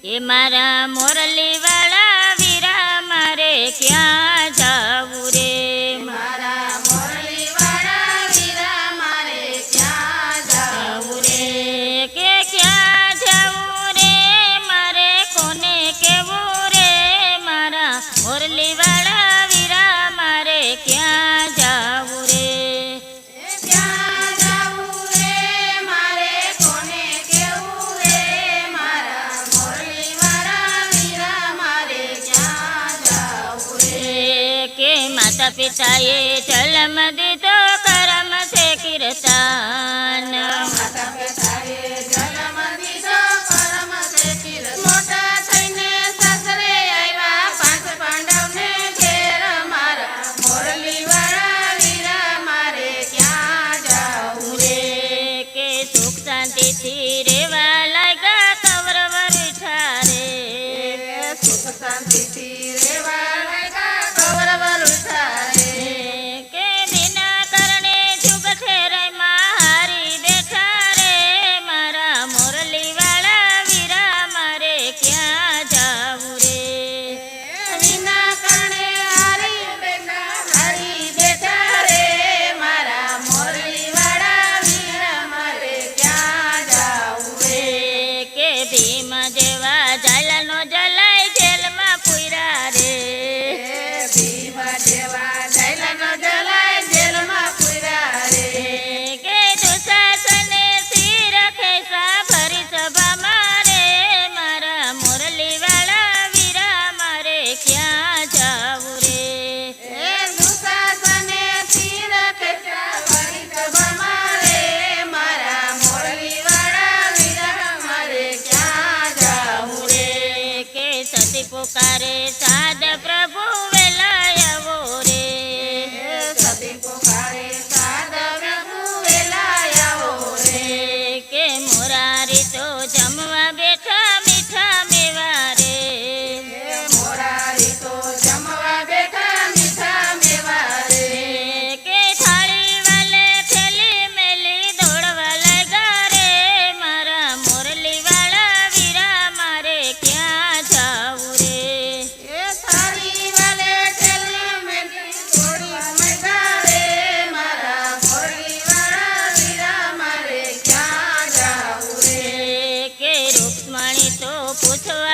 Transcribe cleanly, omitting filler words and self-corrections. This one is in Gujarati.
એ મારા મોરલી વાળા વીરા મારે ક્યાં જાવું રે મારા મોરલી વાળા વીરા મારે ક્યાં જાવું રે કે ક્યાં જાવું રે મારે કોને કેવું રે મારા મોરલી વાળા વીરા મારે ક્યાં જાવું રે ક્યાં જાવું રે મારે કોને કેવું રે મારા મોરલી વાળા વીરા મારે ક્યાં જાવું રે કે માતા પિતાએ જન્મ દીધો કરમ છે કીર્તન માતા પિતાએ જન્મ દીધો કરમ છે કીર્તન મોટા થઈને સાસરે આવ્યા પાંચ પાંડવને ઘેર મારા મોરલી વાળા વીરા મારે ક્યાં જાવું રે કે સુખ શાંતિથી રેવા લાગ્યા કૌરવ રૂઠા રે સુખ શાંતિથી રેવા લાગ્યા કૌરવ રૂઠા રે કે વિના કરણે જુગ છે રયમાં હારી બેઠા રે મારા મોરલી વાળા વીરા મારે ક્યાં જાવું રે વિના કરણે હારી બેઠા રે મારા મોરલી વાળા વીરા મારે ક્યાં જાવું રે કે ભીમ જેવા જાયલાનો જલાય જેલમાં પૂર્યા રે ભીમ જેવા જયલાનો જલાય જેલમાં પૂર્યા રે કે દુશાસને શિર ખેસા ભરી સભામાં રે મારા મોરલી વાળા વીરા મારે ક્યાં જાવું રે દુશાસને શિર ખેંચા ભરી સભામાં રે મારા મોરલી વાળા વીરા મારે ક્યાં જાવું રે કે સતી પુકારે સાદ પ્રભુ વેલાયવો રે સતી પુકારે સાદ પ્રભુ વેલા આવો રે કે મોરારી તો જમવા બેઠા મીઠા મેવા રે મોરારી તો જમવા બેઠા મીઠા મેવા રે કે થાળી વાલે થેલી મેલી દોડવા લાગ્યા રે મારા મોરલી વાળા વીરા મારે ક્યાં જાવું રે થાળી વાલે ઠેલી મેલી દોડવા માંડ્યા રે મારા મોરલી વાળા વીરા મારે ક્યાં જાવું રે કે રૂક્ષ્મણી તો પૂછવા